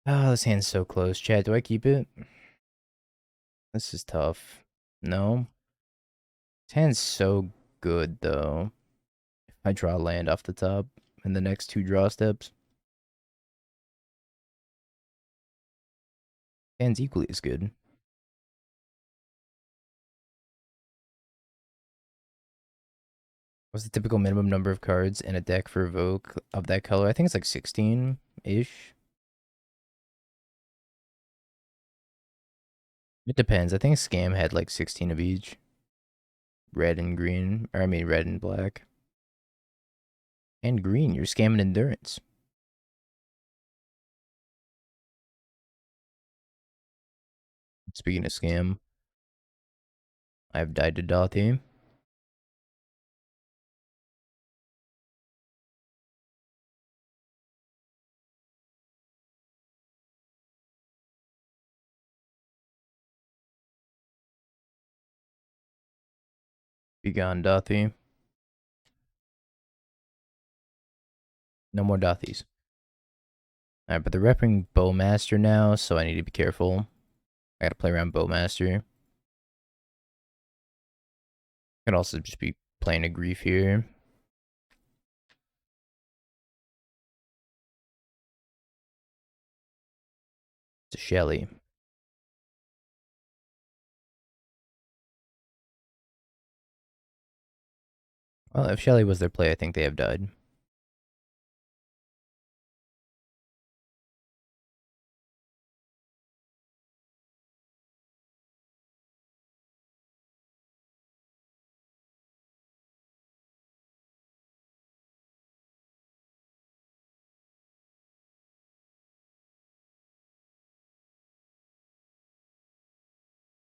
Oh, this hand's so close. Chad, do I keep it? This is tough. No? This hand's so good, though. If I draw land off the top in the next two draw steps, hand's equally as good. What's the typical minimum number of cards in a deck for Evoke of that color? I think it's like 16-ish. It depends. I think Scam had like 16 of each. Red and green. Or I mean red and black. And green. You're scamming endurance. Speaking of scam, I've died to Dauthi. Be gone, Dauthi. No more Dauthis. Alright, but they're repping Bowmaster now, so I need to be careful. I gotta play around Bowmaster. Could also just be playing a Grief here. It's a Shelly. Well, if Shelly was their play, I think they have died.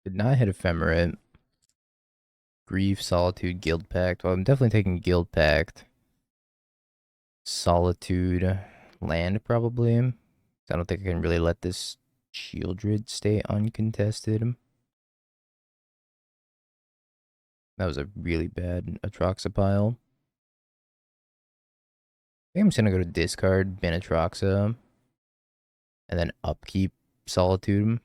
Did not hit Ephemerate. Grief, Solitude, Guild Pact. Well, I'm definitely taking Guild Pact. Solitude, land probably. I don't think I can really let this Shieldred stay uncontested. That was a really bad Atroxopile. I think I'm just gonna go to discard Benetroxa and then upkeep Solitude.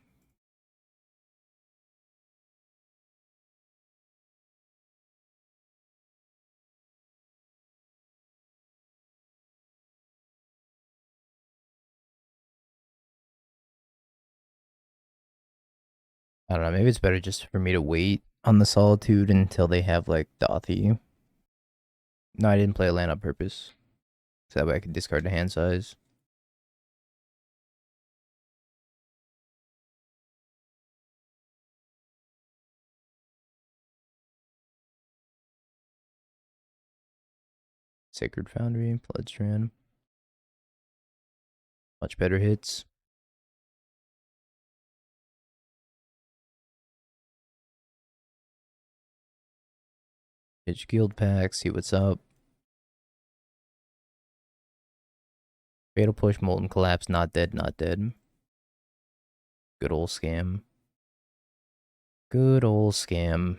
I don't know, maybe it's better just for me to wait on the Solitude until they have like Dauthi. No, I didn't play a land on purpose. So that way I could discard the hand size. Sacred Foundry, Bloodstrand. Much better hits. Pitch Guild Pack, see what's up. Fatal Push, Molten Collapse, not dead, not dead. Good old scam. Good old scam.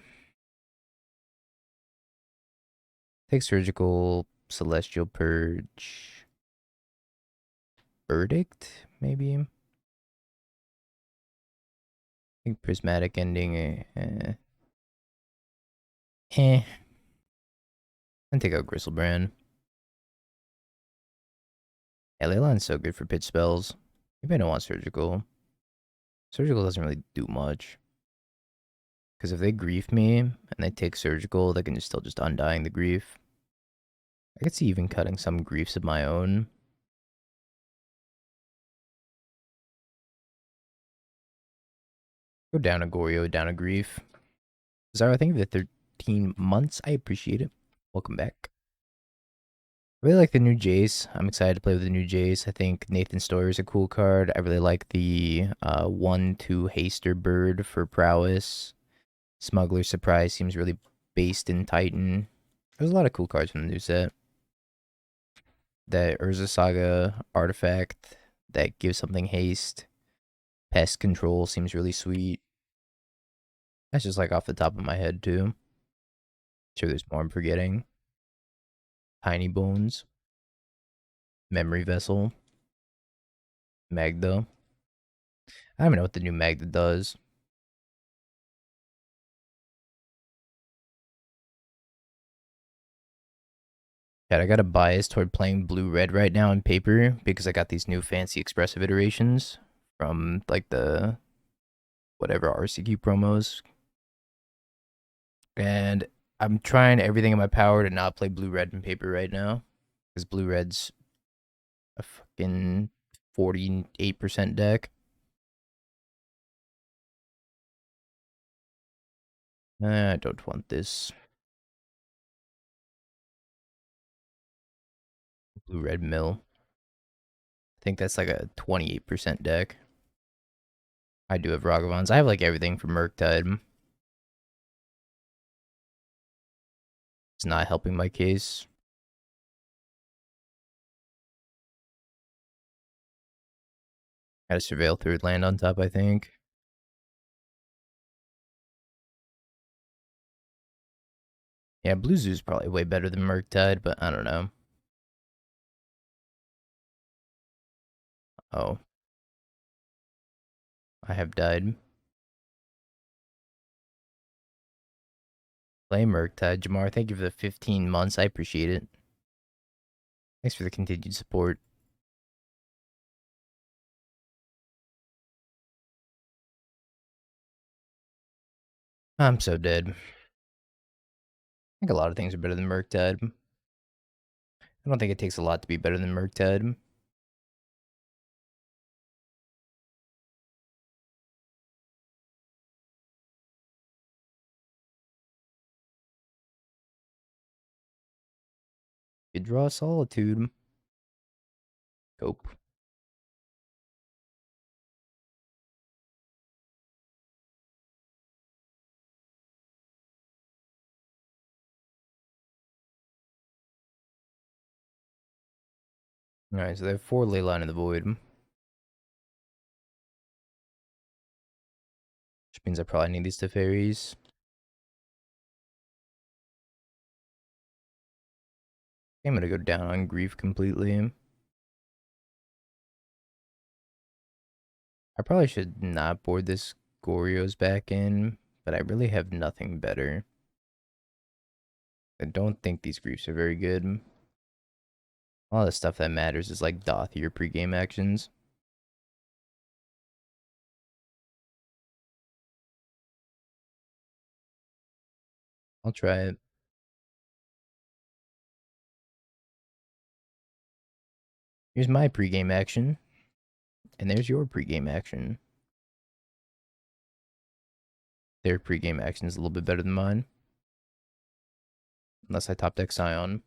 Take Surgical, Celestial Purge. Verdict, maybe? I think Prismatic Ending, And take out Gristlebrand. Yeah, Leyline's so good for pitch spells. Maybe I don't want Surgical. Surgical doesn't really do much. Because if they grief me and they take Surgical, they can just still just undying the grief. I could see even cutting some griefs of my own. Go down a Goryo, down a grief. Zara, thank you for the 13 months. I appreciate it. Welcome back. I really like the new Jace. I'm excited to play with the new Jace. I think Nathan Stoyer is a cool card. I really like the 1/2 Haster Bird for prowess. Smuggler Surprise seems really based in Titan. There's a lot of cool cards from the new set. That Urza Saga artifact that gives something haste. Pest control seems really sweet. That's just like off the top of my head too. Sure, there's more I'm forgetting. Tiny Bones. Memory Vessel. Magda. I don't even know what the new Magda does. Yeah, I got a bias toward playing blue-red right now in paper because I got these new fancy expressive iterations from like the whatever RCQ promos. And I'm trying everything in my power to not play blue-red in paper right now because blue-red's a fucking 48% deck. I don't want this. Blue-red mill. I think that's like a 28% deck. I do have Ragavans. I have like everything from Murktide. It's not helping my case. Got to surveil third land on top, I think. Yeah, Blue Zoo's probably way better than Murktide, but I don't know. Oh, I have died. Play Murktide. Jamar, thank you for the 15 months. I appreciate it. Thanks for the continued support. I'm so dead. I think a lot of things are better than Murktide. I don't think it takes a lot to be better than Murktide. You draw Solitude. Cope. Alright, so they have 4 Leyline in the Void. Which means I probably need these Teferis. I'm gonna go down on Grief completely. I probably should not board this Goryo's back in, but I really have nothing better. I don't think these Griefs are very good. All the stuff that matters is like Dauthi or pregame actions. I'll try it. Here's my pregame action, and there's your pregame action. Their pregame action is a little bit better than mine. Unless I top deck Scion.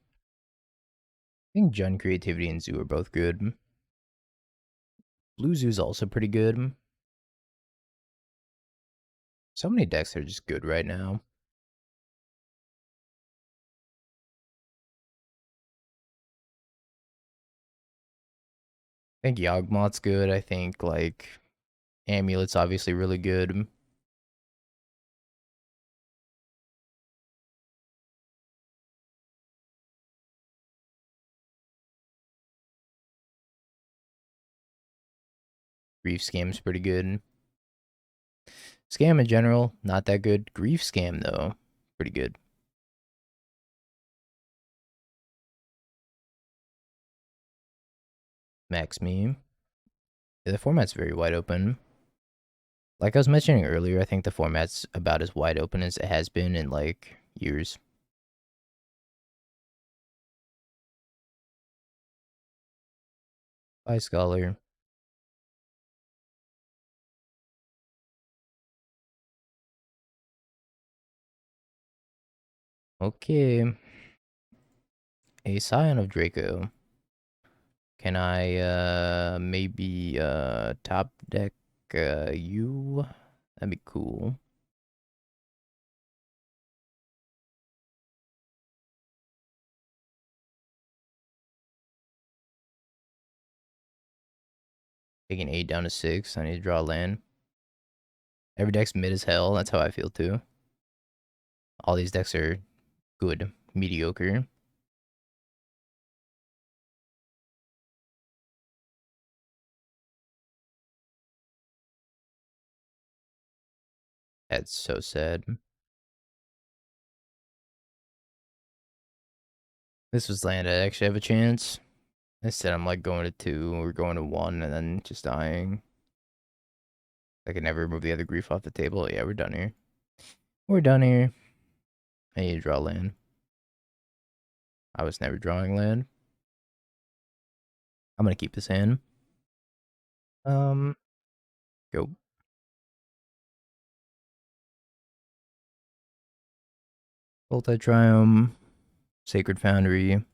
I think Jun, Creativity, and Zoo are both good. Blue Zoo's also pretty good. So many decks are just good right now. I think Yawgmoth's good. I think, like, Amulet's obviously really good. Grief Scam's pretty good. Scam in general, not that good. Grief Scam, though, pretty good. Max Meme. Yeah, the format's very wide open. Like I was mentioning earlier, I think the format's about as wide open as it has been in, like, years. Bye, Scholar. Okay. A Scion of Draco. Can I, maybe, top deck, you? That'd be cool. Taking 8 down to 6. I need to draw a land. Every deck's mid as hell. That's how I feel too. All these decks are good. Mediocre. That's so sad. This was land I actually have a chance. Instead, I'm like going to 2 or going to 1 and then just dying. I can never remove the other grief off the table. Yeah, we're done here. We're done here. I need to draw land. I was never drawing land. I'm gonna keep this hand. Go. Multi-Triome, Sacred Foundry,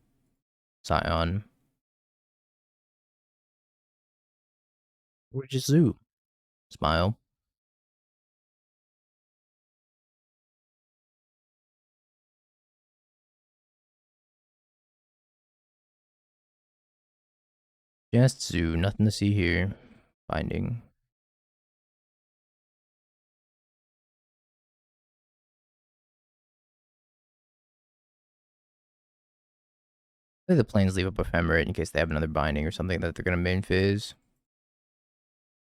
Scion. Or just Zoo. Smile. Just Zoo. Nothing to see here. Binding. I think the planes leave up Ephemerate in case they have another binding or something that they're gonna main phase.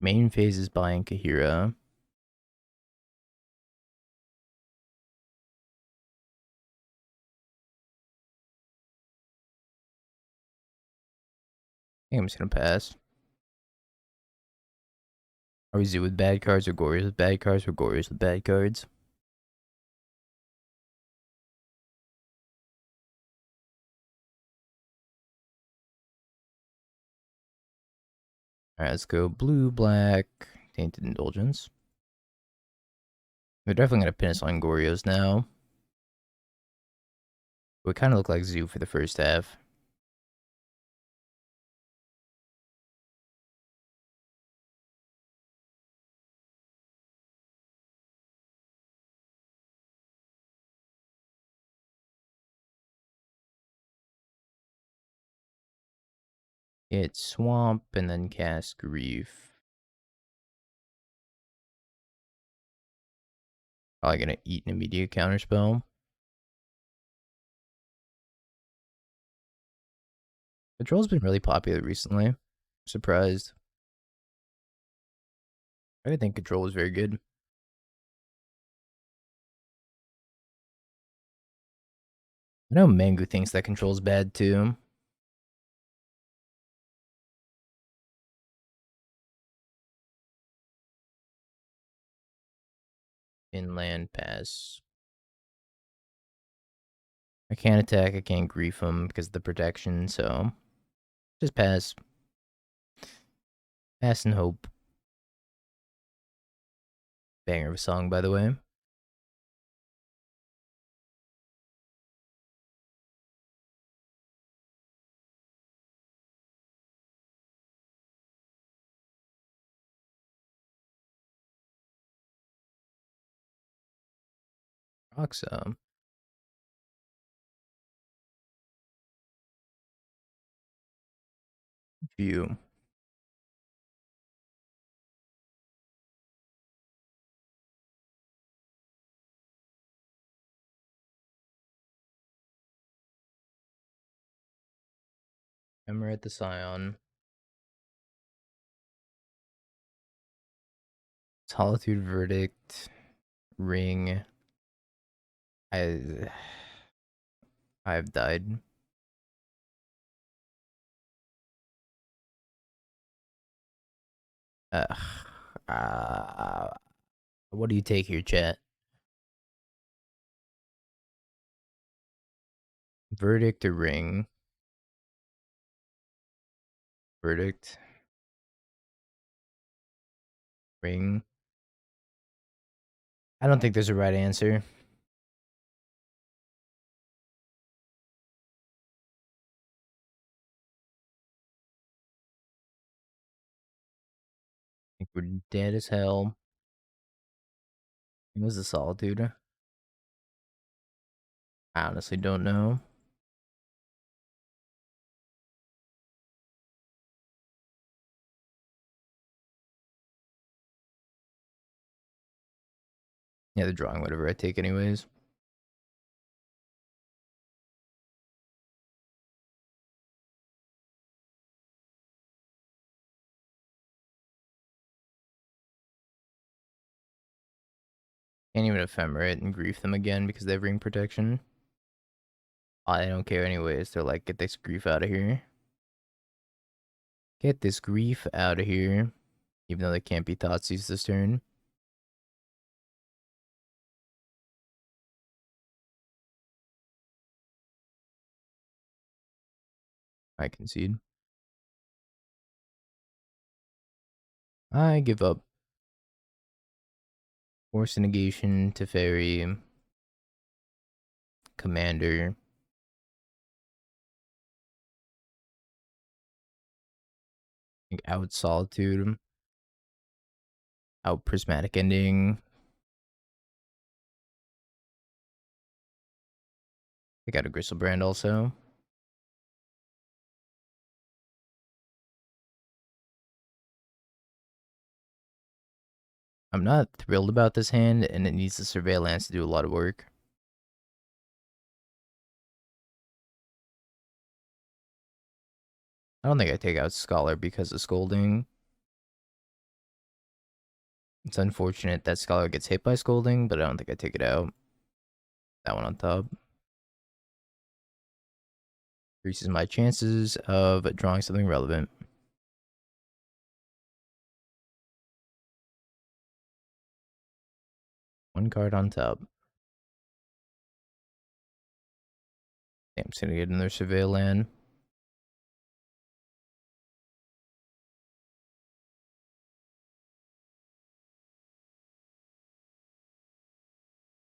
Main phase is buying Kahira. I think I'm just gonna pass. Are we Zoo with bad cards or Goryo with bad cards or Goryo with bad cards? Alright, let's go blue, black, Tainted Indulgence. They're definitely gonna pin us on Goryos now. We kind of look like Zoo for the first half. Hit Swamp and then cast Grief. Probably gonna eat an immediate counterspell. Control's been really popular recently. Surprised. I think Control was very good. I know Mangu thinks that Control's bad too. Inland pass. I can't attack, I can't grief him because of the protection, so just pass. Pass and hope. Banger of a song, by the way. Roxa. View. Emirate the Scion. Solitude Verdict. Ring. I I've died. Ugh. Uh, what do you take here, chat? Verdict or ring? Verdict. Ring. I don't think there's a right answer. I think we're dead as hell. It was the Solitude. I honestly don't know. Yeah, they're drawing whatever I take anyways. Can't even ephemerate and grief them again because they have ring protection. I don't care anyways. They're like, get this grief out of here. Get this grief out of here. Even though they can't be Thoughtseize this turn. I concede. I give up. Force negation to fairy. Commander. Out solitude. Out prismatic ending. I got a Gristlebrand also. I'm not thrilled about this hand, and it needs the surveillance to do a lot of work. I don't think I take out Scholar because of Scolding. It's unfortunate that Scholar gets hit by Scolding, but I don't think I take it out. That one on top. Increases my chances of drawing something relevant. One card on top. Damn, it's gonna get another Surveil land.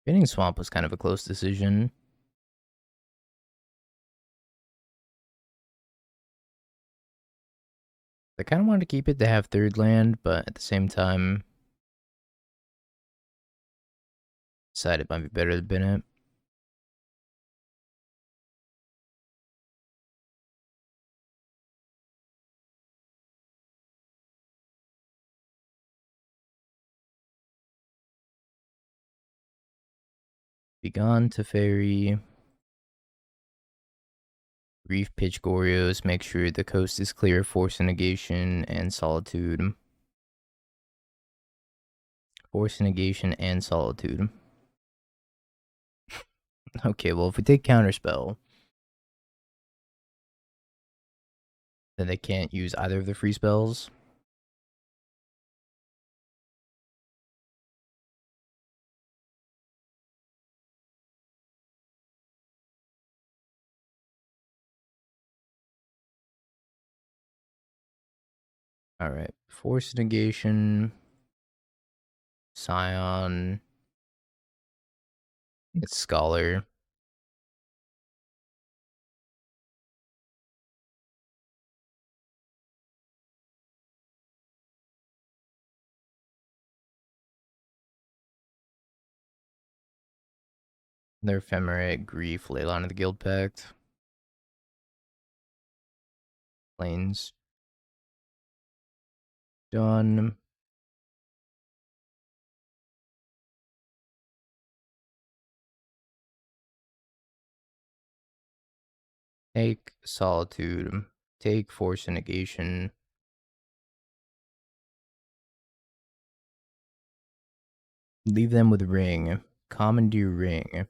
Getting Swamp was kind of a close decision. I kind of wanted to keep it to have third land, but at the same time, decided it might be better to bin it. Begone to Fairy. Reef pitch Goryos, make sure the coast is clear, Force negation and Solitude. Force negation and Solitude. Okay, well, if we take Counterspell, then they can't use either of the free spells. Alright, Force negation, Scion, it's Scholar. Their Ephemerate, Grief, Leyline of the Guild Pact. Planes. Done. Take Solitude. Take Force negation. Leave them with Ring. Commandeer Ring.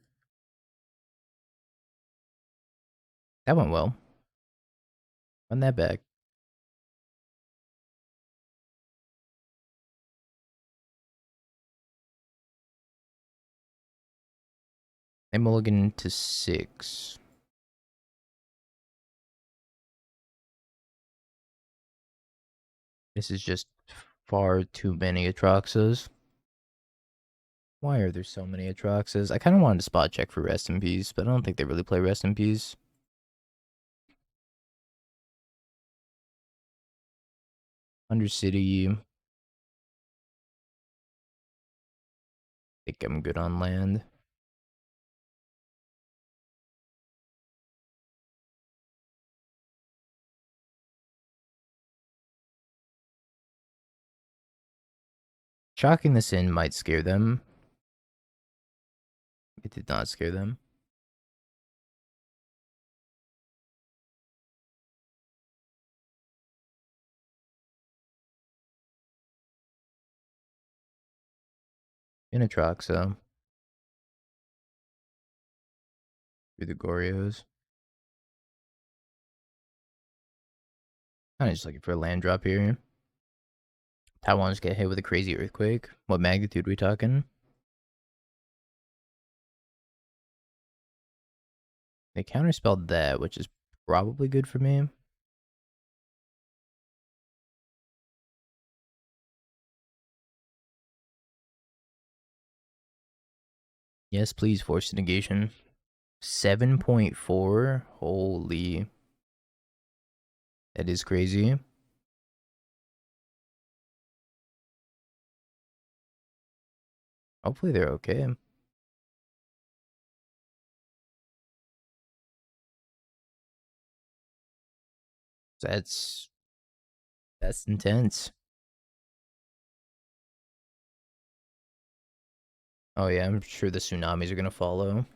That went well. Run that back. I mulligan to 6. This is just far too many Atroxas. Why are there so many Atroxas? I kind of wanted to spot check for Rest in Peace, but I don't think they really play Rest in Peace. Undercity. I think I'm good on land. Chalking this in might scare them. It did not scare them. In Atroxa. through the Goryos. Kind of just looking for a land drop here. Taiwan just get hit with a crazy earthquake. What magnitude we talking? They counterspelled that, which is probably good for me. Yes, please, force negation. 7.4? Holy. That is crazy. Hopefully they're okay. That's intense. Oh yeah, I'm sure the tsunamis are gonna follow.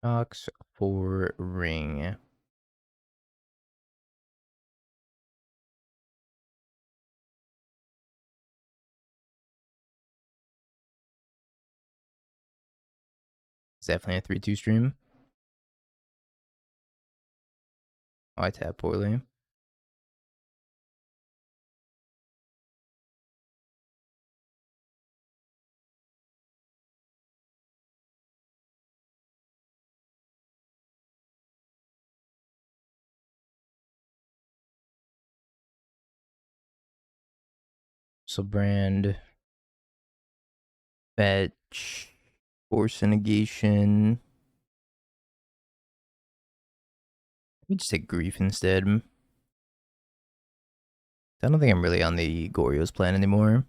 Ox for ring. It's definitely a 3-2 stream. Oh, I tap poorly. So brand. Fetch. Force negation. Let me just take grief instead. I don't think I'm really on the Goryo's plan anymore.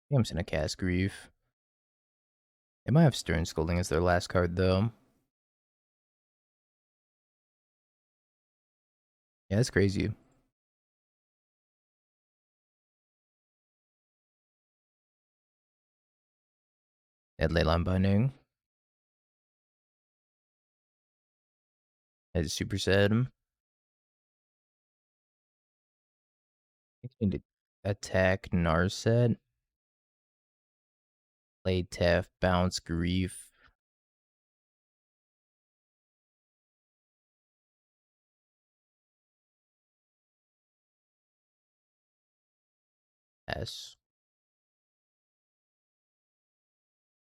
I think I'm just gonna cast grief. They might have Stern Scolding as their last card though. Yeah, that's crazy. At Leyline Binding. That is super sad. I need to attack Narset. Play Tef, bounce grief. S.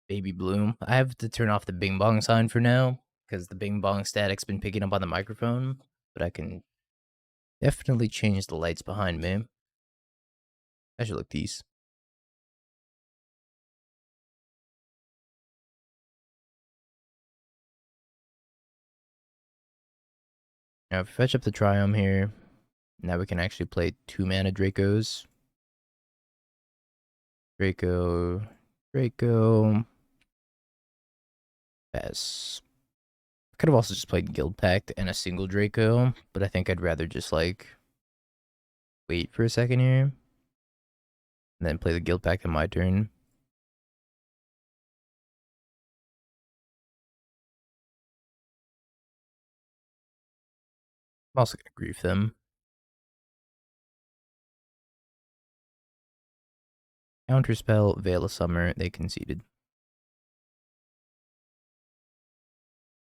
Baby Bloom. I have to turn off the Bing Bong sign for now because the Bing Bong static's been picking up on the microphone. But I can definitely change the lights behind me. I should look these. Now, if we fetch up the Triumph here, now we can actually play 2-mana Dracos. Draco. S. I could have also just played Guild Pact and a single Draco, but I think I'd rather just like wait for a second here and then play the Guild Pact on my turn. I'm also gonna grief them. Counterspell, Veil of Summer, they conceded.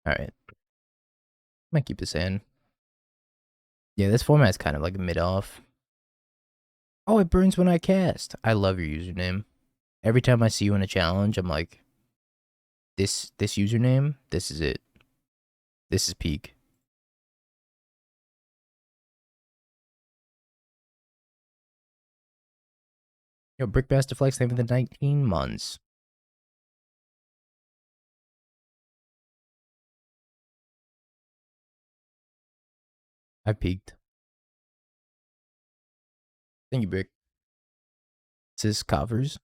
Alright. Might keep this in. Yeah, this format is kind of like a mid-off. Oh, it burns when I cast. I love your username. Every time I see you in a challenge, I'm like, this username, this is it. This is peak. Yo, Brickmaster Flex, name of the 19 months. I peaked. Thank you, Brick. This is covers.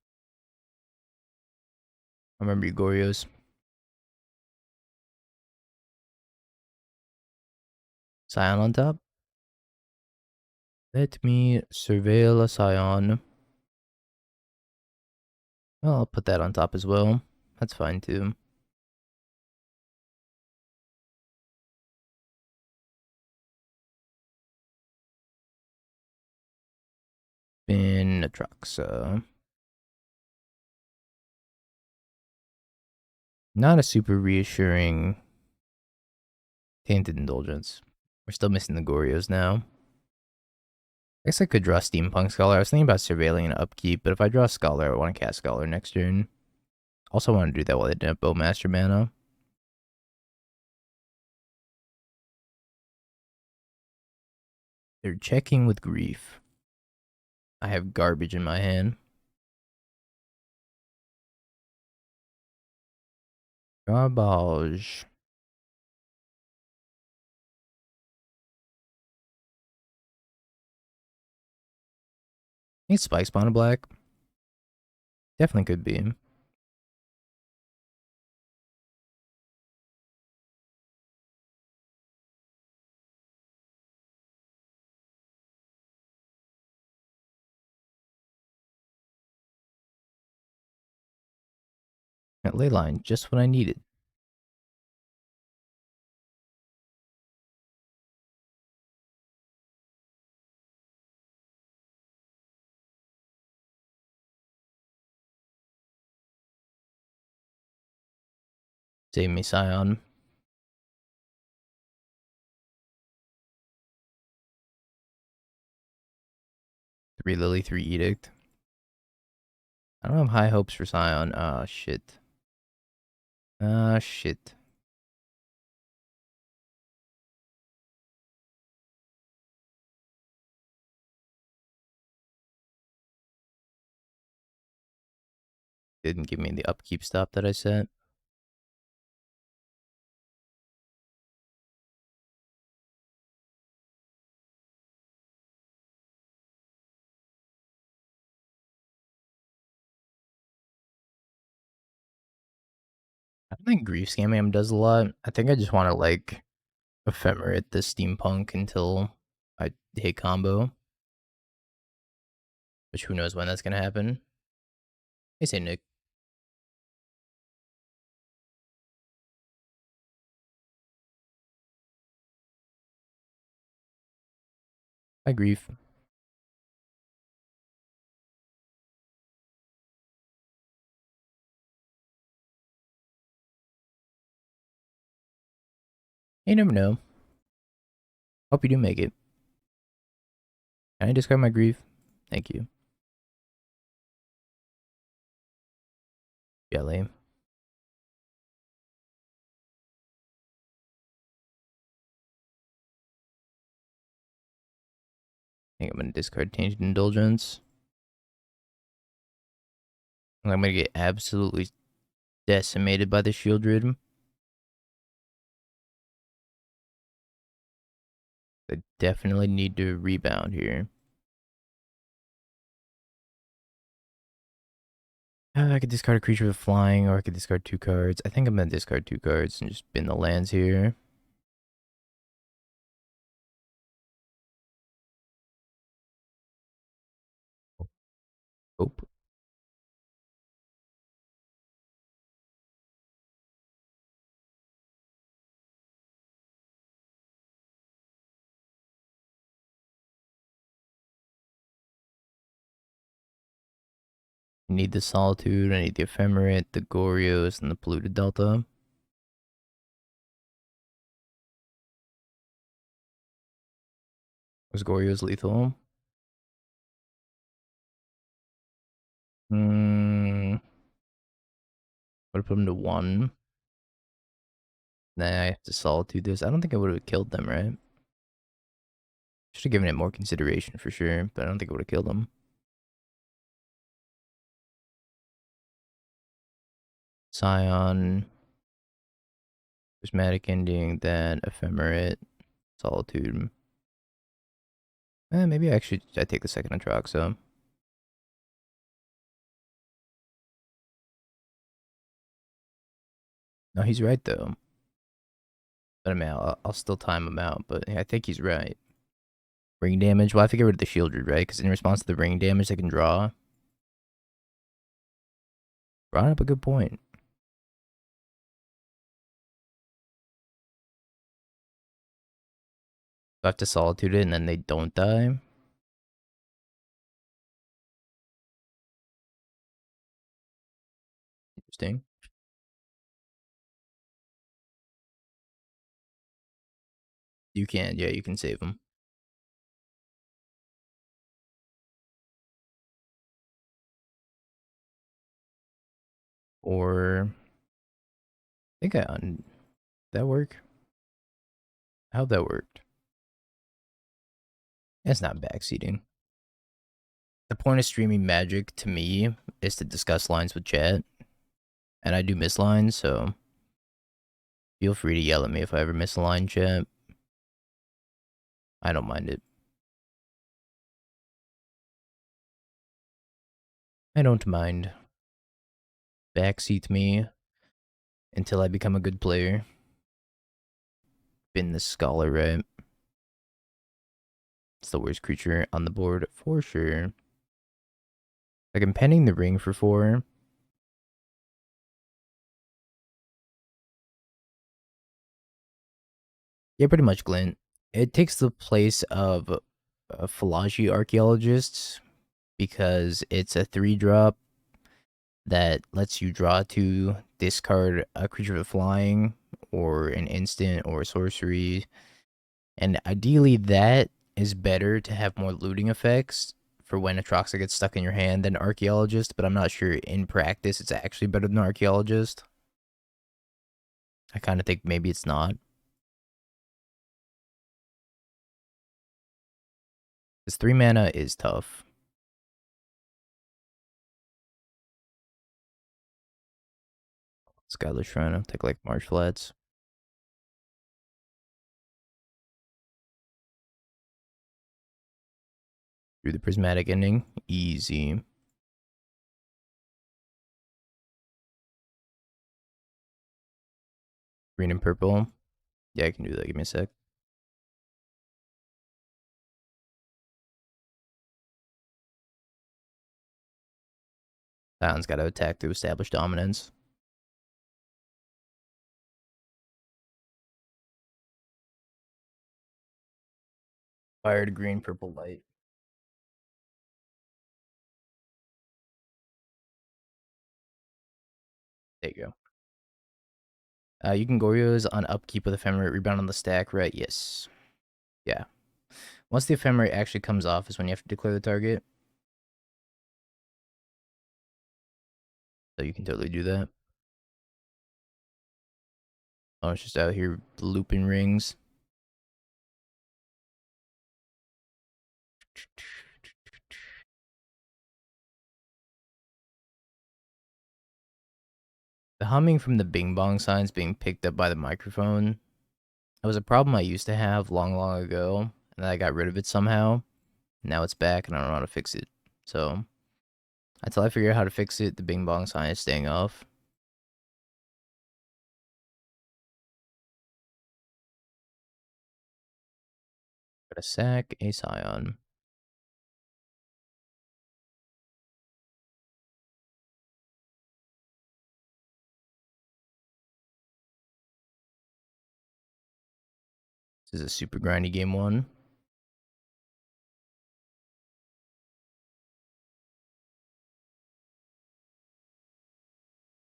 I remember you, Goryos. Scion on top. Let me surveil a Scion. Well, I'll put that on top as well. That's fine too. Spin Atraxa. Not a super reassuring Tainted Indulgence. We're still missing the Goryos now. I guess I could draw Steampunk Scholar. I was thinking about surveilling an upkeep, but if I draw Scholar, I want to cast Scholar next turn. Also want to do that while they didn't have Bowmaster mana. They're checking with Grief. I have garbage in my hand. Garbage. I think Spike Spawn a black. Definitely could be. That ley line, just what I needed. Save me, Scion. 3 Lily, 3 Edict. I don't have high hopes for Scion. Ah, shit. Ah, shit. Didn't give me the upkeep stop that I set. I don't think Grief Scamming does a lot. I think I just want to, like, ephemerate the Steampunk until I hit combo. Which who knows when that's gonna happen. Hey, say Nick. Hi, Grief. You never know. Hope you do make it. Can I discard my Grief? Thank you. Jelly. I think I'm gonna discard Tainted Indulgence. I'm gonna get absolutely decimated by the Shieldred. I definitely need to rebound here. I could discard a creature with flying, or I could discard 2 cards. I think I'm gonna discard 2 cards and just bin the lands here. Hope. I need the Solitude, I need the Ephemerate, the Goryos, and the Polluted Delta. Was Goryo's lethal? Would have put him to 1. Nah, I have to Solitude this. I don't think I would have killed them, right? Should have given it more consideration for sure, but I don't think it would have killed them. Scion, Prismatic Ending, then Ephemerate, Solitude. Maybe I take the second Atraxa. No, he's right though. But I mean, I'll still time him out, but I think he's right. Ring damage? Well, I have to get rid of the shielded, right? Because in response to the ring damage, they can draw. Brought up a good point. I have to solitude it and then they don't die. Interesting. You can, yeah, you can save them. Or I think that work. How'd that worked? That's not backseating. The point of streaming Magic to me is to discuss lines with chat, and I do miss lines, so feel free to yell at me if I ever miss a line, chat. I don't mind it. I don't mind. Backseat me until I become a good player. Been the scholar, right? It's the worst creature on the board for sure. Like I'm penning the ring for 4. Yeah, pretty much, Glint. It takes the place of a Philology Archaeologists because it's a 3-drop that lets you draw 2, discard a creature with flying, or an instant, or a sorcery. And ideally, that is better to have more looting effects for when Atroxa gets stuck in your hand than Archaeologist, but I'm not sure in practice it's actually better than Archaeologist. I kind of think maybe it's not. Because 3 mana is tough. Skylar Shrine, I'll take like Marsh Flats. Through the Prismatic Ending. Easy. Green and purple. Yeah, I can do that. Give me a sec. That one's got to attack to establish dominance. Fire to green, purple, light. There you go. You can Goryo's on upkeep with Ephemerate, rebound on the stack, right? Yes. Yeah. Once the Ephemerate actually comes off is when you have to declare the target. So you can totally do that. I was just out here looping rings. The humming from the bing bong signs being picked up by the microphone. That was a problem I used to have long, long ago, and I got rid of it somehow. Now it's back, and I don't know how to fix it. So, until I figure out how to fix it, the bing bong sign is staying off. Got a sack, a scion. This is a super grindy game 1.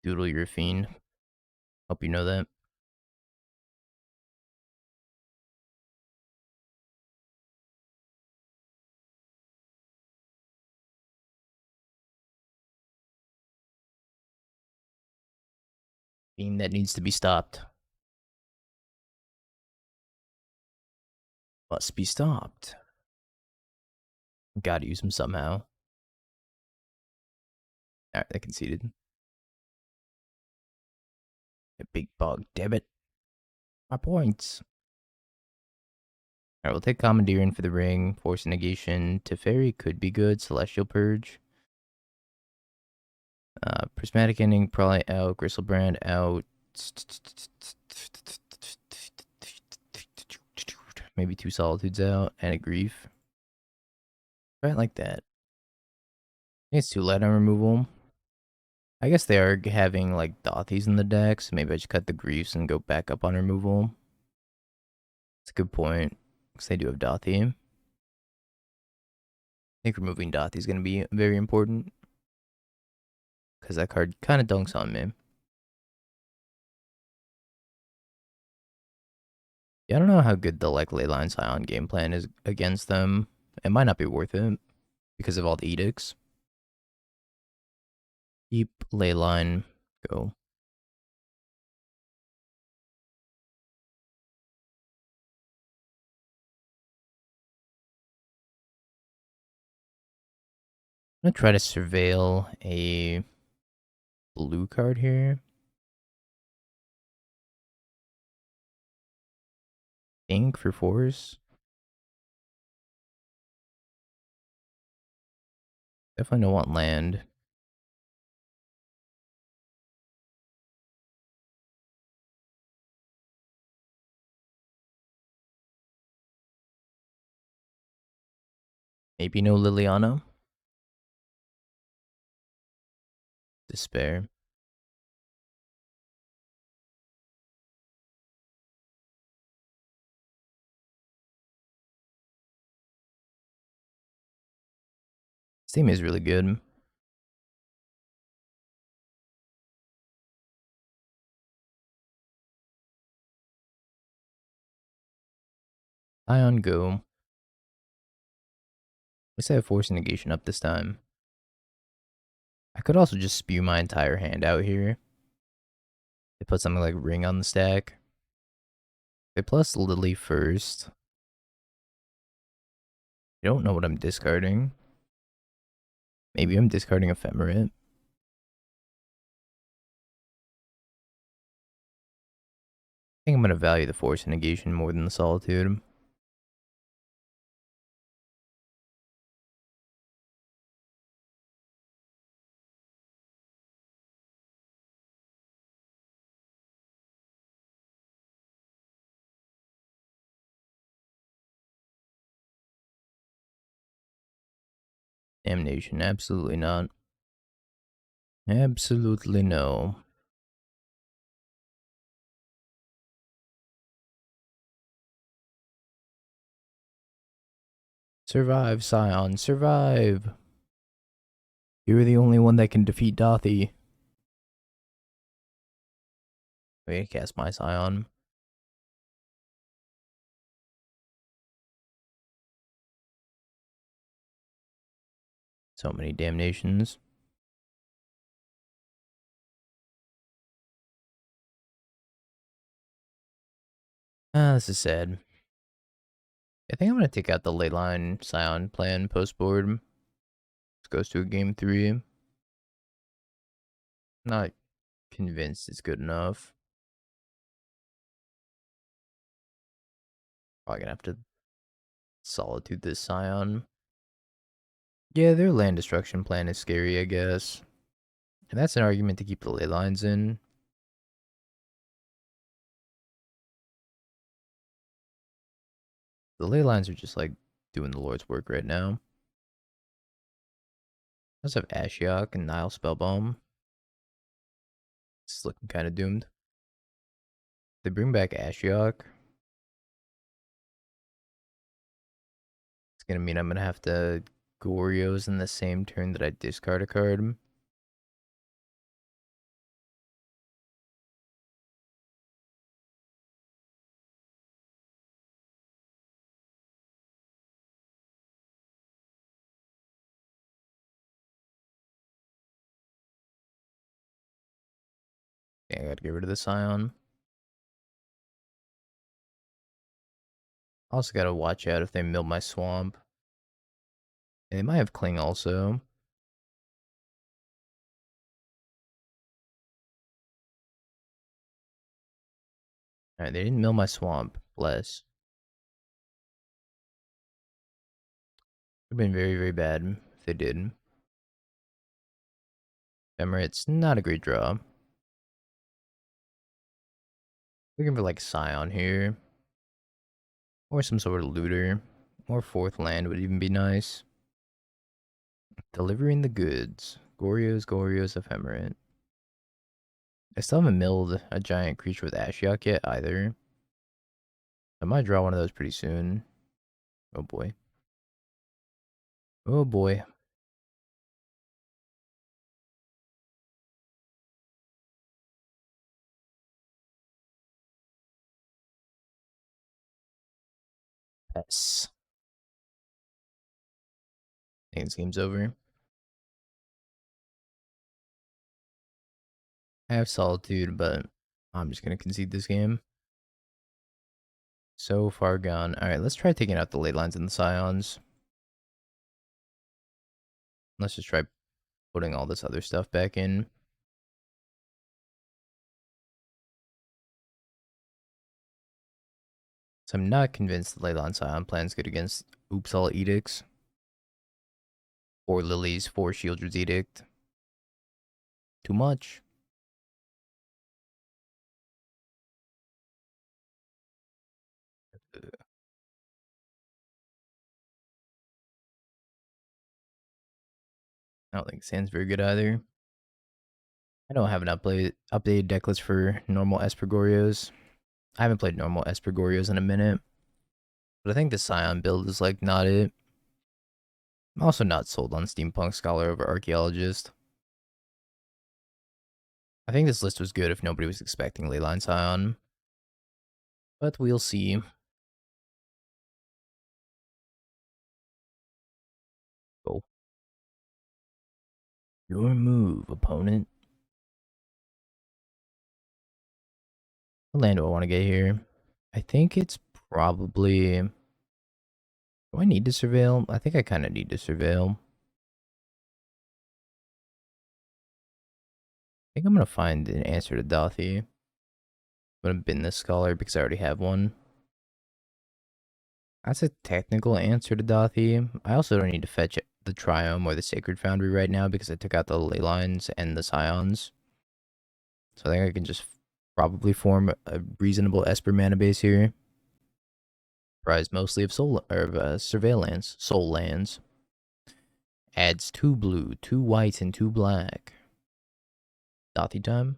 Doodle, you're a fiend. Hope you know that. Fiend that needs to be stopped. Must be stopped. Gotta use him somehow. Alright, they conceded. A big bug, damn it. My points. Alright, we'll take Commandeering for the ring. Force Negation. Teferi could be good. Celestial Purge. Prismatic Ending probably out. Gristlebrand out. maybe 2 Solitudes out, and a Grief. Right like that. I think it's too light on removal. I guess they are having like Dauthis in the deck, so maybe I just cut the Griefs and go back up on removal. It's a good point, because they do have Dauthi. I think removing Dauthi is going to be very important, because that card kind of dunks on me. Yeah, I don't know how good the like Leyline Scion game plan is against them. It might not be worth it because of all the edicts. Keep Leyline, go. I'm gonna try to surveil a blue card here. Ink for force. Definitely don't want land. Maybe no Liliana. Despair. This team is really good. Ion go. At least I have force negation up this time. I could also just spew my entire hand out here. They put something like Ring on the stack. They plus Lily first. I don't know what I'm discarding. Maybe I'm discarding Ephemerate. I think I'm going to value the force negation more than the solitude. Damnation, absolutely not. Absolutely no. Survive, Scion, survive. You're the only one that can defeat Dauthi. I'm gonna cast my Scion. So many damnations. This is sad. I think I'm gonna take out the Leyline Scion plan post board. This goes to a game 3. Not convinced it's good enough. Probably gonna have to solitude this Scion. Yeah, their land destruction plan is scary, I guess. And that's an argument to keep the ley lines in. The ley lines are just like doing the Lord's work right now. I also have Ashiok and Nile Spellbomb. It's looking kind of doomed. They bring back Ashiok. It's gonna mean I'm gonna have to Goryo's in the same turn that I discard a card. Yeah, I gotta get rid of the Scion. Also gotta watch out if they mill my swamp. And they might have Cling also. Alright, they didn't mill my swamp. Bless. Would have been very, very bad if they did. Emirates, not a great draw. Looking for like Scion here. Or some sort of looter. Or fourth land would even be nice. Delivering the goods. Goryo's ephemerate. I still haven't milled a giant creature with Ashiok yet either. I might draw one of those pretty soon. Oh boy. Oh boy. Yes. I think this game's over. I have Solitude, but I'm just going to concede this game. So far gone. Alright, let's try taking out the ley lines and the scions. Let's just try putting all this other stuff back in. So I'm not convinced the Leyline Scion plan's good against All Edicts. Or Lily's 4 Shieldred's Edict. Too much. I don't think Sand's very good either. I don't have an updated deck list for normal Esper Goryos. I haven't played normal Esper Goryos in a minute. But I think the Scion build is like not it. I'm also not sold on Steampunk Scholar over Archaeologist. I think this list was good if nobody was expecting Leyline Scion. But we'll see. Go. Your move, opponent. What land do I want to get here? I think it's probably... Do I need to surveil? I think I kind of need to surveil. I think I'm going to find an answer to Dauthi. I'm going to bin this scholar because I already have one. That's a technical answer to Dauthi. I also don't need to fetch the Triome or the Sacred Foundry right now because I took out the ley lines and the scions. So I think I can just probably form a reasonable Esper mana base here. Comprised mostly of surveillance, soul lands. Adds 2 blue, 2 white, and 2 black. Dauthi time.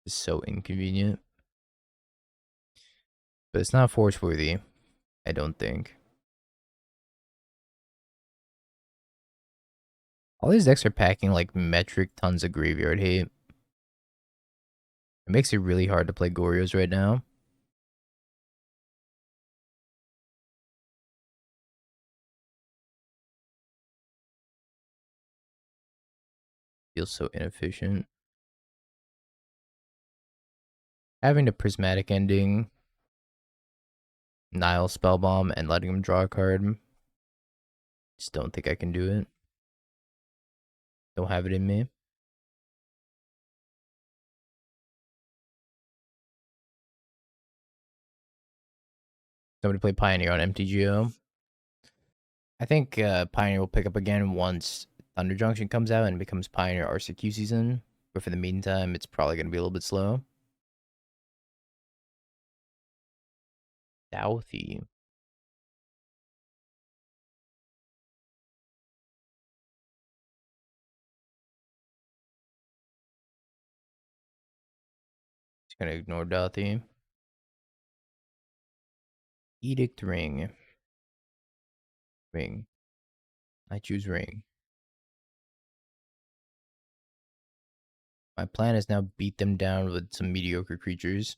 Is so inconvenient. But it's not force worthy, I don't think. All these decks are packing like metric tons of graveyard hate. It makes it really hard to play Goryos right now. Feels so inefficient. Having a prismatic ending, Nile Spellbomb, and letting him draw a card. Just don't think I can do it. Don't have it in me. Somebody play Pioneer on MTGO. I think Pioneer will pick up again once Thunder Junction comes out and becomes Pioneer RCQ season. But for the meantime, it's probably going to be a little bit slow. Dauthi. Just going to ignore Dauthi. Edict Ring. Ring. I choose Ring. My plan is now beat them down with some mediocre creatures.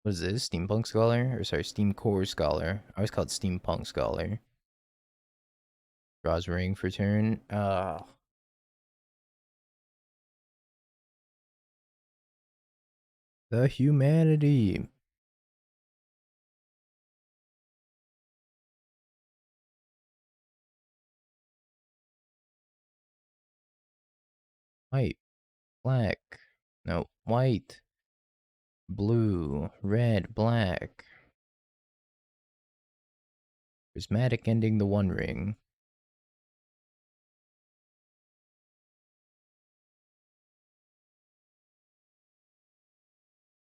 What is this? Steampunk Scholar? Or sorry, Steamcore Scholar. I always call it Steampunk Scholar. Draws Ring for turn. The humanity. White. Black. No, white. Blue. Red. Black. Prismatic ending the One Ring.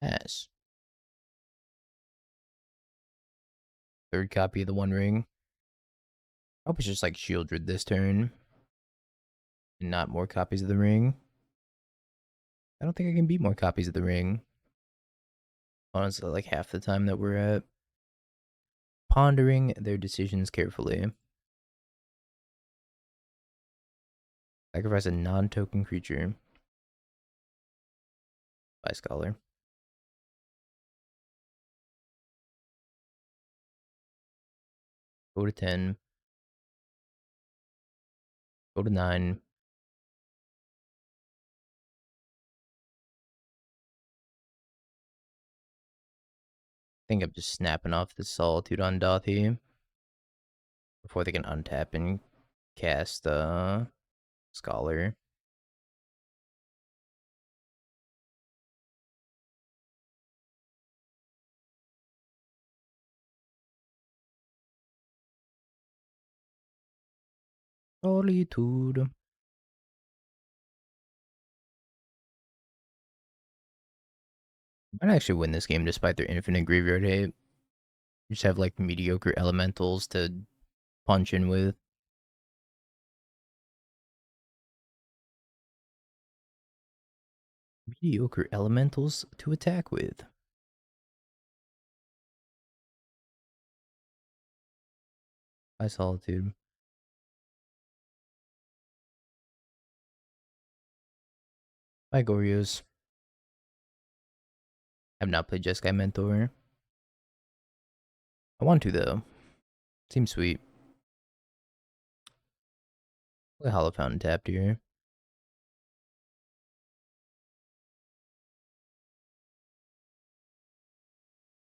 Yes. Third copy of the One Ring. I hope it's just like Shieldred this turn and not more copies of the ring. I don't think I can beat more copies of the ring. Honestly, like half the time that we're at. Pondering their decisions carefully. Sacrifice a non-token creature. By Scholar. Go to 10. Go to 9. I think I'm just snapping off the Solitude on Dauthi before they can untap and cast Scholar. Solitude. Might actually win this game despite their infinite graveyard hate. You just have like mediocre elementals to punch in with. Mediocre elementals to attack with. By Solitude. By Goryos. I've not played Jeskai Mentor. I want to though. Seems sweet. Play Hollow Fountain tapped here.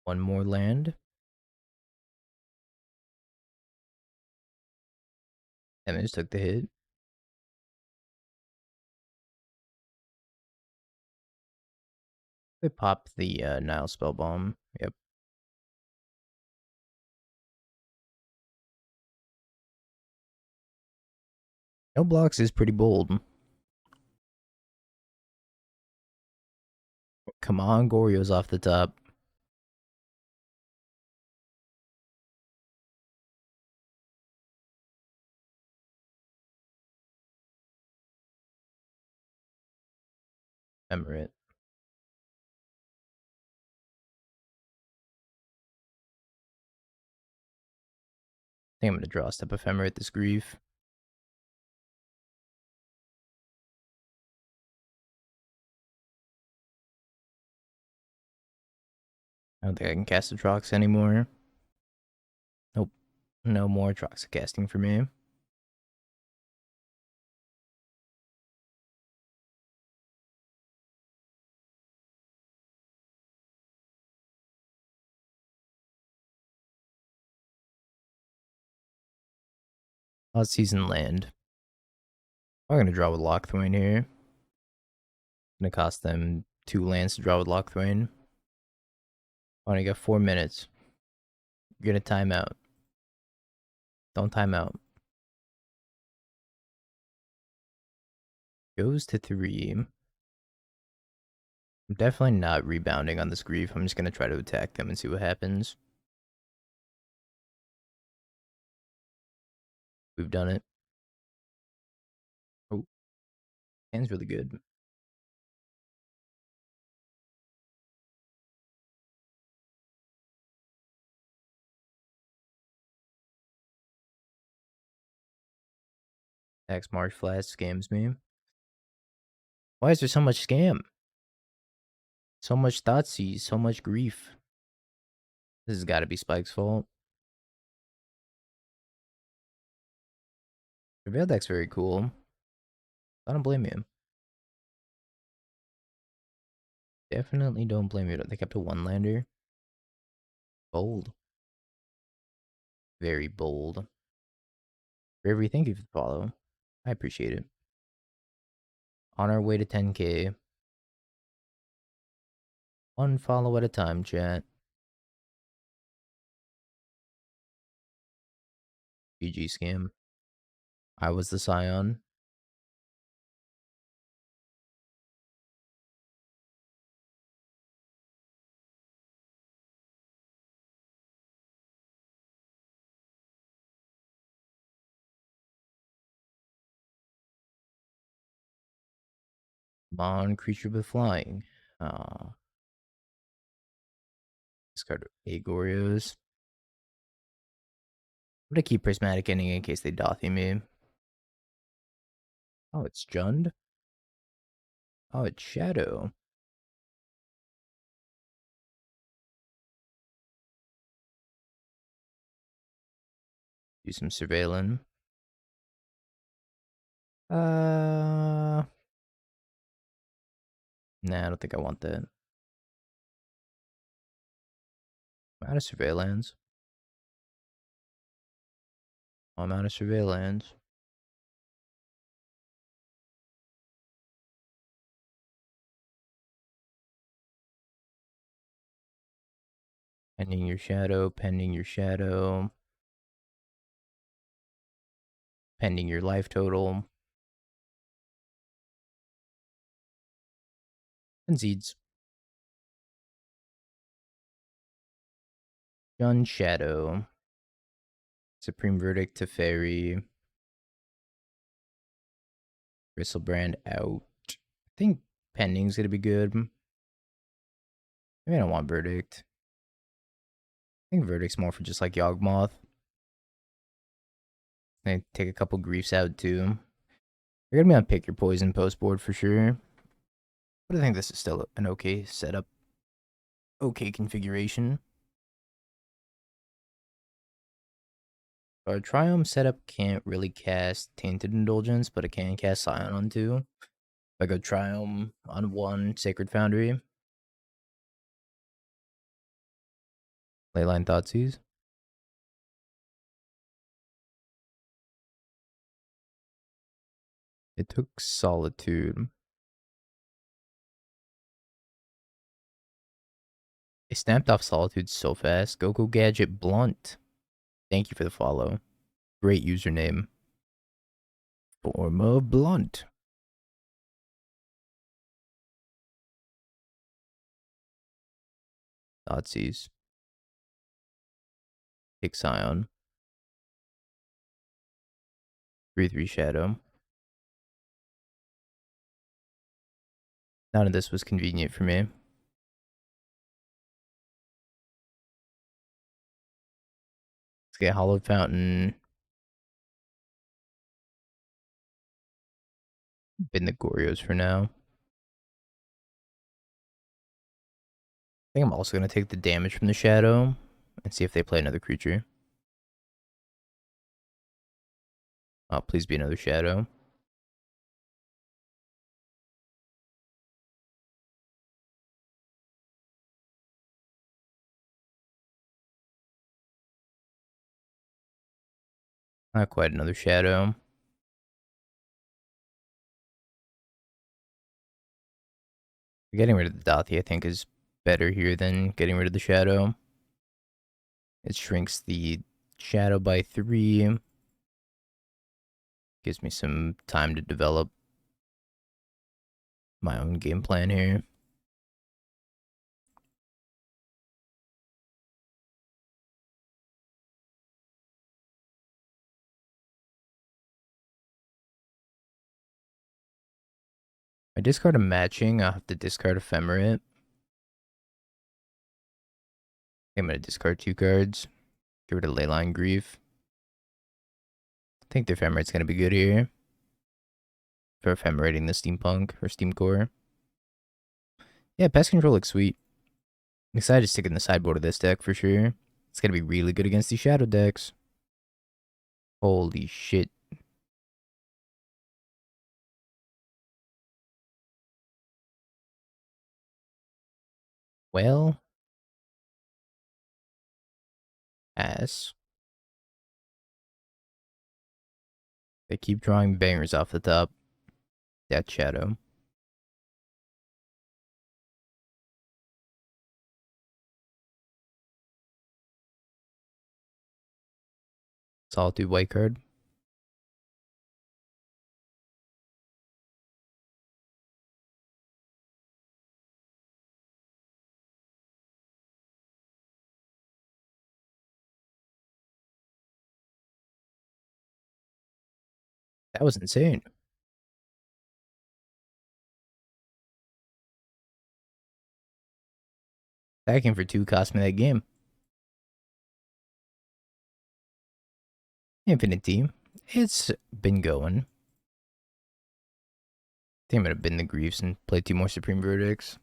One more land. And just took the hit. They pop the Nile Spell Bomb. Yep. No blocks is pretty bold. Come on, Goryo's off the top. Remember it. I think I'm gonna draw a step Ephemerate this grief. I don't think I can cast the Trox anymore. Nope. No more Trox casting for me. Last season land. I'm gonna draw with Lockthwain here. Gonna cost them 2 lands to draw with Lockthwain. Only got 4 minutes. You're gonna time out. Don't time out. Goes to 3. I'm definitely not rebounding on this grief. I'm just gonna try to attack them and see what happens. We've done it. Oh, hand's really good. Tax Marsh Flat scams me. Why is there so much scam? So much Thoughtseize, so much grief. This has got to be Spike's fault. The Veil deck's very cool. I don't blame you. Definitely don't blame you. They kept a 1-lander. Bold. Very bold. Bravery, thank you for the follow. I appreciate it. On our way to 10K. One follow at a time, chat. GG scam. I was the Scion. Come on, creature with flying. Discard a Goryos. I'm gonna keep Prismatic Ending in case they Dauthi me. Oh, it's Jund? Oh, it's Shadow. Do some surveillance. Nah, I don't think I want that. I'm out of surveillance. I'm out of surveillance. Pending your shadow, pending your shadow. Pending your life total. Concedes. Jund Shadow. Supreme Verdict to Fairy. Bristlebrand out. I think pending's gonna be good. Maybe I don't want Verdict. I think Verdict's more for just like Yawgmoth. They take a couple griefs out too. You're gonna be on Pick Your Poison post board for sure. But I think this is still an okay setup. Okay configuration. Our Triumph setup can't really cast Tainted Indulgence, but it can cast Scion on 2. If I go Triumph on 1, Sacred Foundry. Leyline Thoughtseize. It took Solitude. It snapped off Solitude so fast. Goku Gadget Blunt. Thank you for the follow. Great username. Form of Blunt. Thoughtseize. Take Scion. 3/3 Shadow. None of this was convenient for me. Let's get Hollowed Fountain. Bin the Goryos for now. I think I'm also going to take the damage from the Shadow and see if they play another creature. Oh, please be another Shadow. Not quite another Shadow. Getting rid of the Dauthi, I think, is better here than getting rid of the Shadow. It shrinks the Shadow by 3. Gives me some time to develop my own game plan here. I discard a Matching. I'll have to discard Ephemerate. I'm going to discard 2 cards. Get rid of Leyline Grief. I think the Ephemerate's going to be good here. For Ephemerating the Steampunk or Steamcore. Yeah, Pest Control looks sweet. I'm excited to stick in the sideboard of this deck for sure. It's going to be really good against these Shadow decks. Holy shit. Well, ass. They keep drawing bangers off the top. Death Shadow. Solitude white card. That was insane. Stacking for 2 cost me that game. Infinite Team. It's been going. I think I'm gonna bin the Griefs and play 2 more Supreme Verdicts.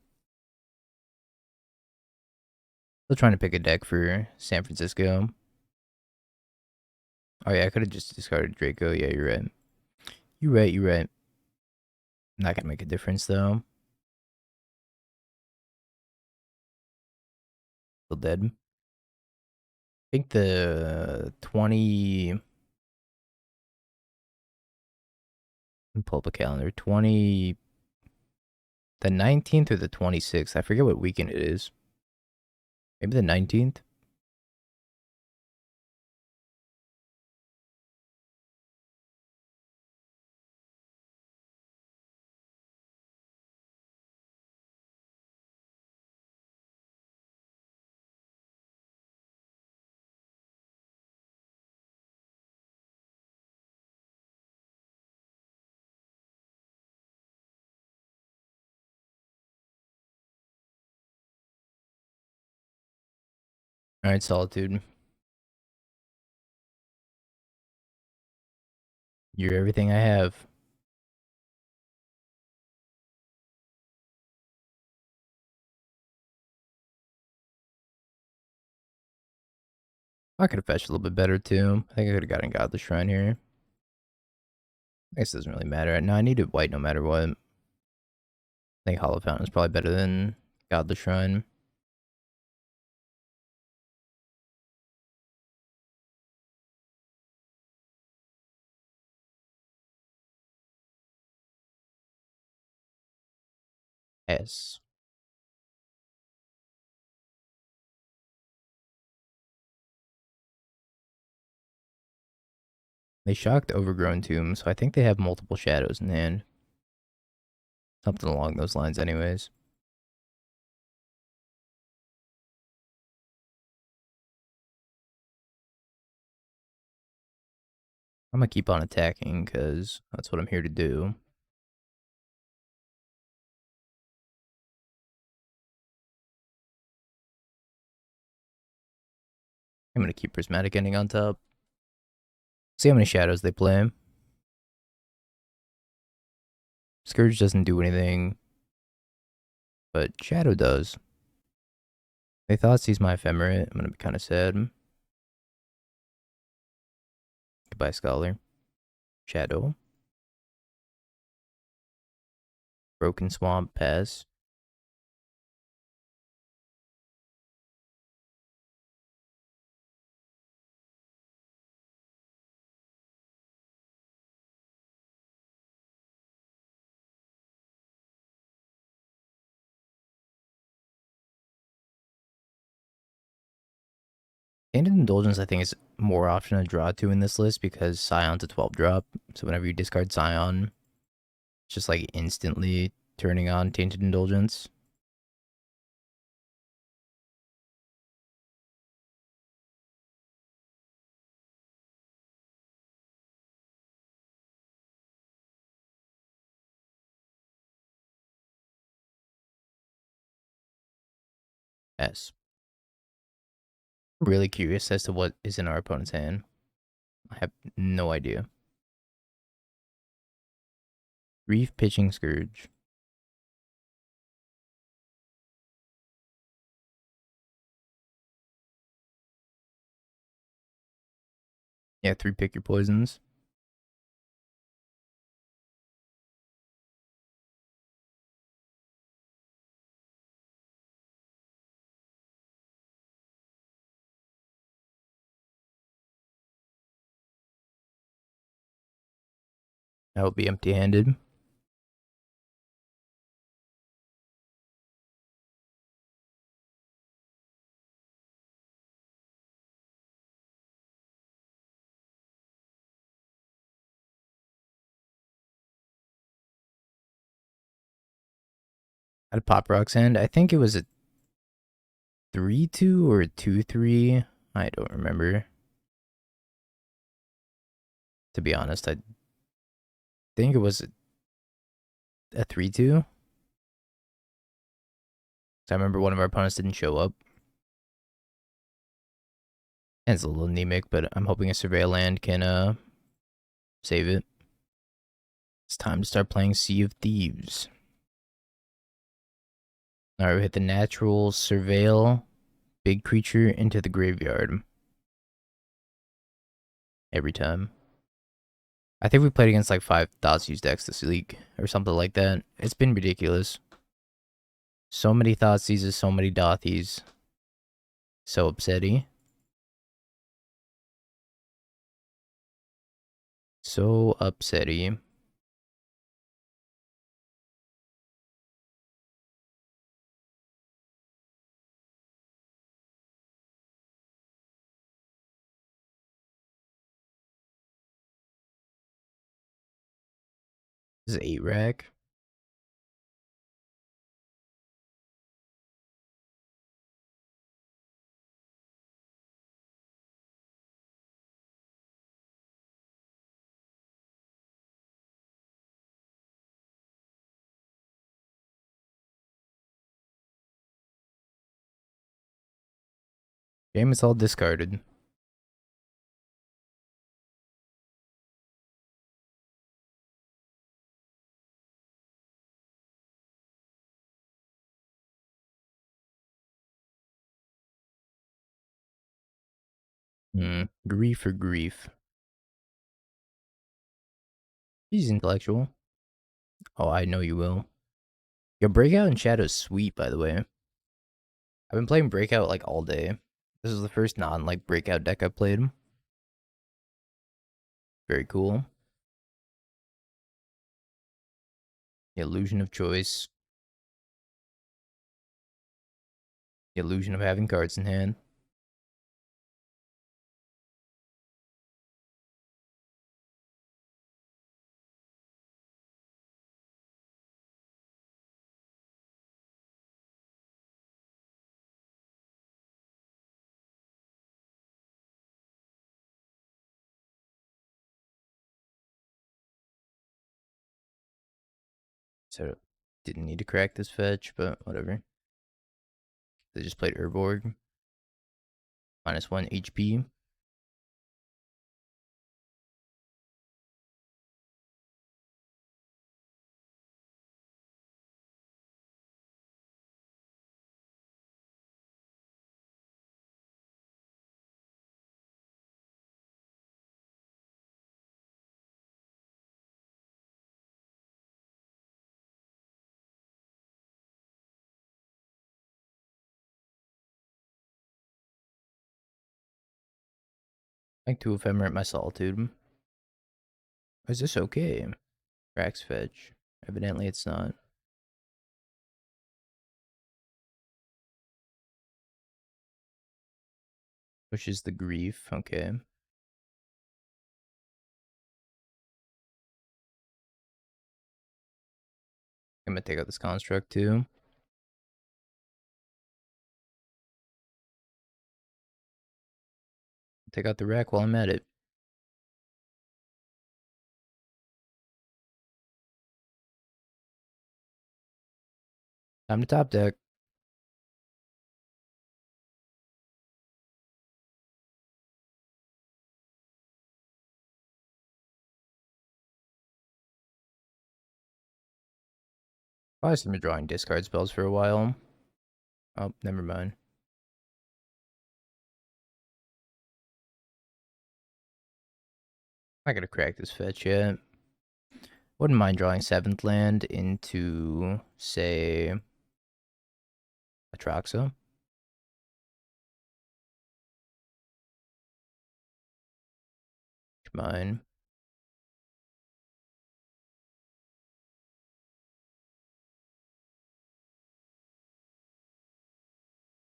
Still trying to pick a deck for San Francisco. Oh yeah, I could have just discarded Draco. Yeah, you're right. You're right. Not gonna make a difference though. Still dead. I think the 20. Pull up a calendar. The 19th or the 26th. I forget what weekend it is. Maybe the 19th. All right, Solitude. You're everything I have. I could have fetched a little bit better too. I think I could have gotten Godless Shrine here. I guess it doesn't really matter. No, I needed white no matter what. I think Hollow Fountain is probably better than Godless Shrine. S. They shocked Overgrown Tomb, so I think they have multiple shadows in hand. Something along those lines, anyways. I'm gonna keep on attacking because that's what I'm here to do. I'm gonna keep Prismatic Ending on top. See how many shadows they play. Scourge doesn't do anything, but Shadow does. They thought sees my Ephemerate. I'm gonna be kind of sad. Goodbye, Scholar. Shadow. Broken Swamp, pass. Tainted Indulgence, I think, is more often to draw to in this list because Scion's a 12 drop. So whenever you discard Scion, it's just like instantly turning on Tainted Indulgence. S. Really curious as to what is in our opponent's hand. I have no idea. Reef Pitching Scourge. Yeah, 3 pick your poisons. I will be empty handed. At a Pop Rock's hand, I think it was a 3-2 or a 2-3. I don't remember. To be honest, I think it was a 3-2. So I remember one of our opponents didn't show up. And it's a little anemic, but I'm hoping a Surveil land can save it. It's time to start playing Sea of Thieves. Alright, we hit the natural Surveil big creature into the graveyard. Every time. I think we played against like 5 Thoughtseize decks this week, or something like that. It's been ridiculous. So many Thoughtseizes, so many Dauthis. So upsetty. So upsetty. This is 8 rack. Game is all discarded. Grief for grief. He's intellectual. Oh, I know you will. Your Breakout and Shadow's sweet, by the way. I've been playing Breakout like all day. This is the first non-like Breakout deck I've played. Very cool. The illusion of choice. The illusion of having cards in hand. So, didn't need to crack this fetch, but whatever. They just played Urborg. -1 HP. Like 2 Ephemerate my Solitude. Is this okay? Cracks fetch. Evidently it's not. Pushes the grief. Okay. I'm gonna take out this construct too. Take out the rack while I'm at it. Time to top deck. Probably been drawing discard spells for a while. Oh, never mind. Not gonna crack this fetch yet. Wouldn't mind drawing 7th land into, say, Atraxa. Mine.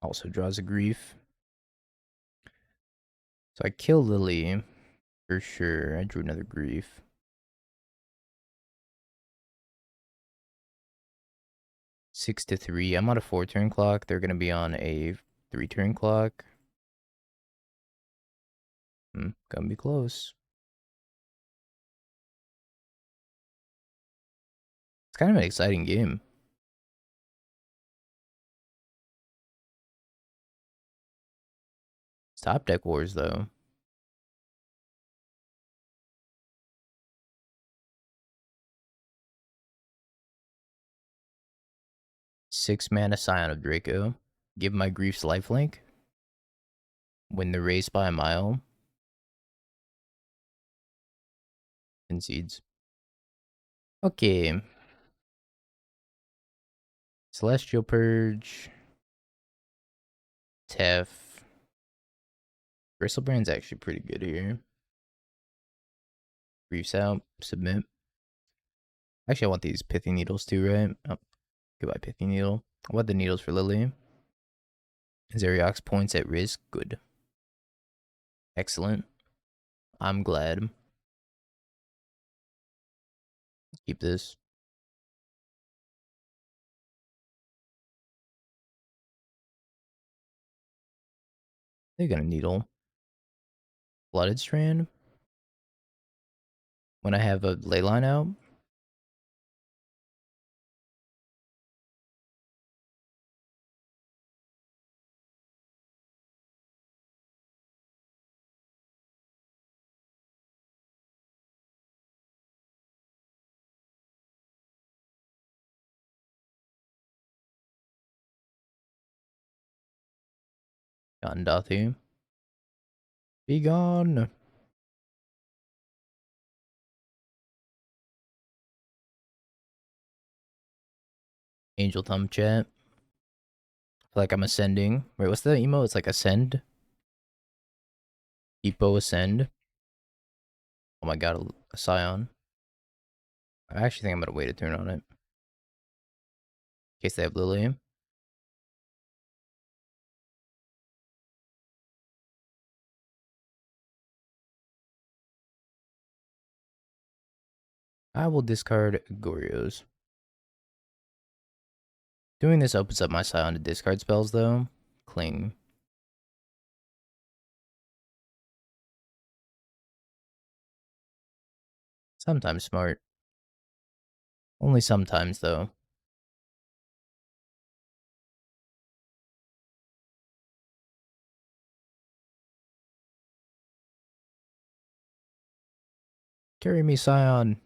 Also draws a grief. So I kill Lily. For sure. I drew another grief. 6 to 3. I'm on a 4-turn clock. They're gonna be on a 3-turn clock. Gonna be close. It's kind of an exciting game. Top deck wars though. Six mana Scion of Draco. Give my Grief's lifelink. Win the race by a mile. Concedes. Okay. Celestial Purge. Tef. Bristlebrand's actually pretty good here. Grief's out. Submit. Actually, I want these Pithy Needles too, right? Oh, goodbye, Pithy Needle. I want the needles for Lily. Zeriox points at risk. Good. Excellent. I'm glad. Keep this. They're gonna needle. Flooded Strand. When I have a Leyline out. Gone, Dauthi. Be gone. Angel Thumb chat. I feel like I'm ascending. Wait, what's the emo? It's like ascend. Depot ascend. Oh my god, a Scion. I actually think I'm gonna wait a turn on it. In case they have Lily. I will discard Goryos. Doing this opens up my Scion to discard spells though. Cling. Sometimes smart. Only sometimes though. Carry me, Scion.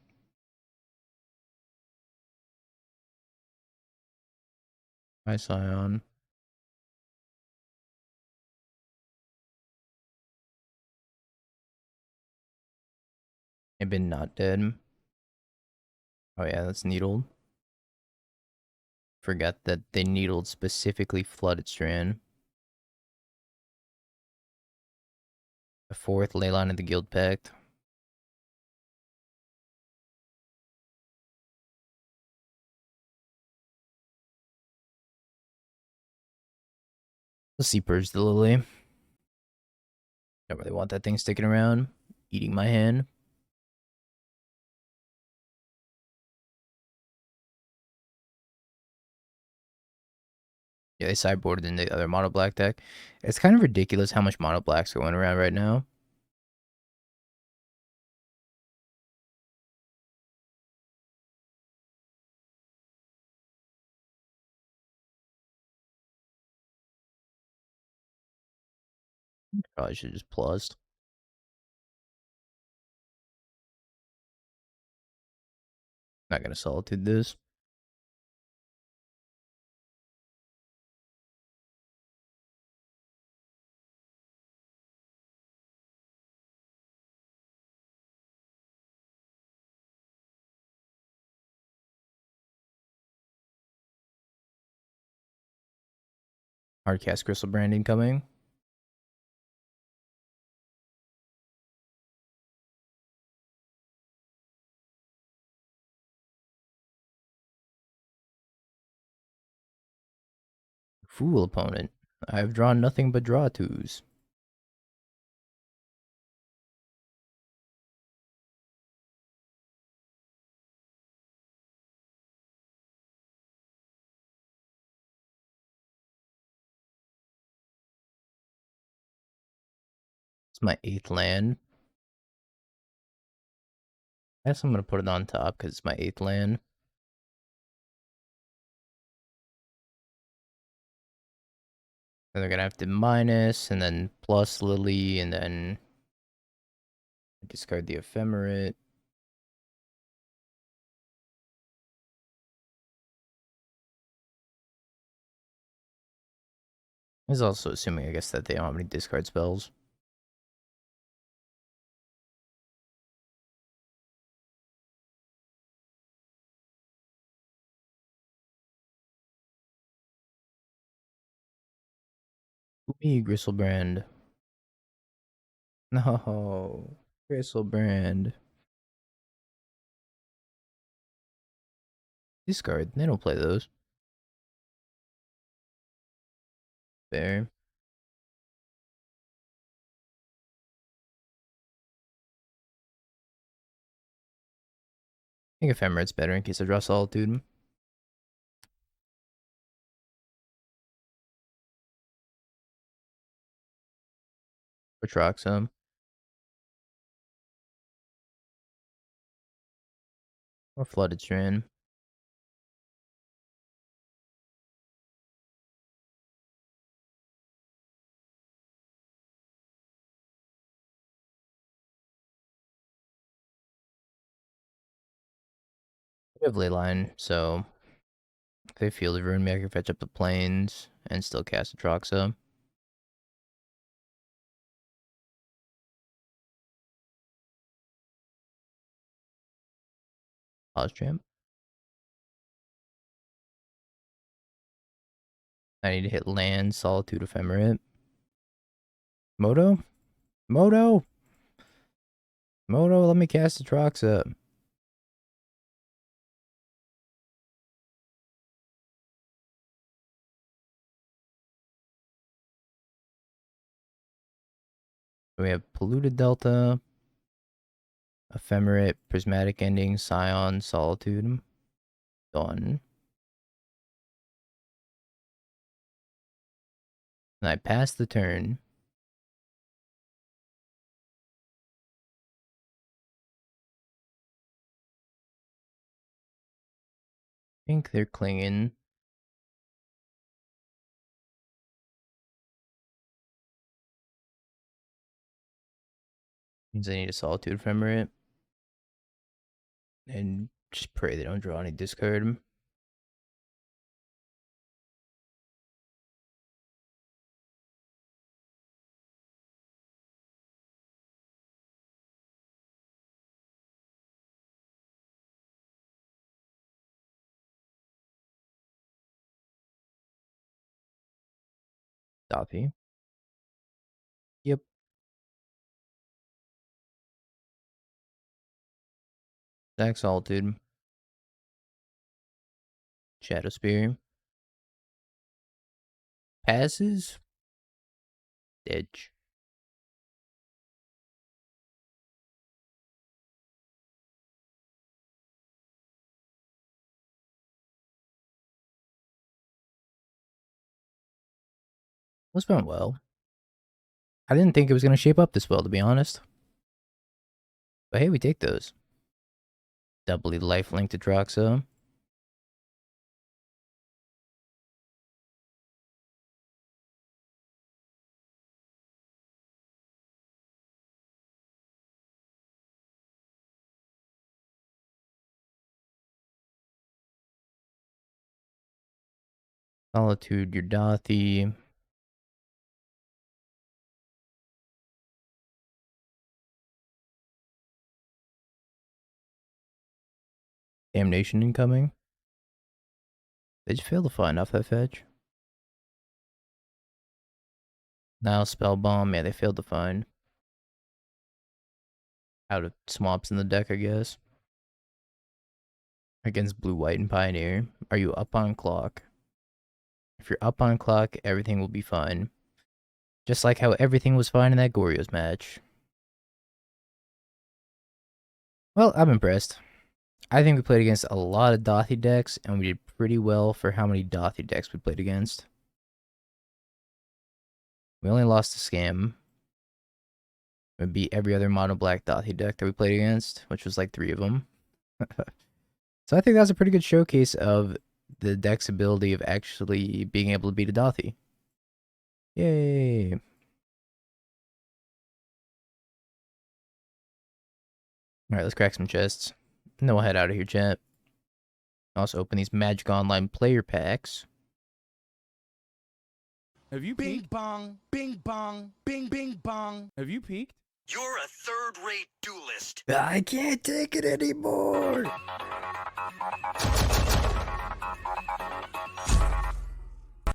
Hi, Scion. I've been not dead. Oh yeah, that's needled. Forgot that they needled specifically Flooded Strand. The fourth Leyline of the Guild Pact. Let's see, Purge the Lily. Don't really want that thing sticking around. Eating my hand. Yeah, they sideboarded in the other mono black deck. It's kind of ridiculous how much mono black's going around right now. Probably should just plus. Not gonna solitude this. Hardcast Crystal Branding coming. Fool opponent. I have drawn nothing but draw twos. It's my 8th land. I guess I'm gonna put it on top because it's my 8th land. Then they're gonna have to minus, and then plus Lily, and then discard the Ephemerate. This is also assuming, I guess, that they don't have any discard spells. Me, Gristlebrand. No. Gristlebrand. Discard. They don't play those. Fair. I think Ephemerate's better in case I draw Solitude. Or Troxum. Or Flooded Strand. We have Leyline, so if they Field of Ruin me, I can fetch up the planes and still cast a Troxa. Ozdramp. I need to hit land, Solitude, Ephemerate. Moto? Moto! Moto, let me cast a Troxa. We have Polluted Delta, Ephemerate, Prismatic Ending, Scion, Solitude. Done. And I pass the turn. I think they're clinging. Means I need a Solitude Ephemerate. And just pray they don't draw any discard. Dauthi. Yep. Stack Solitude. Shadow Spear. Passes. Edge. This went well. I didn't think it was going to shape up this well, to be honest. But hey, we take those. Doubly lifelink to Droxa. Solitude, your Dauthi. Damnation incoming. They just failed to find off that fetch. Now Spell Bomb. Yeah, they failed to find. Out of swamps in the deck, I guess. Against Blue, White, and Pioneer. Are you up on clock? If you're up on clock, everything will be fine. Just like how everything was fine in that Goryo's match. Well, I'm impressed. I think we played against a lot of Dauthi decks, and we did pretty well for how many Dauthi decks we played against. We only lost to Scam. We beat every other mono black Dauthi deck that we played against, which was like 3 of them. So I think that's a pretty good showcase of the deck's ability of actually being able to beat a Dauthi. Yay. Alright, let's crack some chests. And then we'll head out of here, chat. Also open these Magic Online player packs. Have you Bing peeked? bong, bing bong, bing bing bong. Have you peeked? You're a third-rate duelist. I can't take it anymore.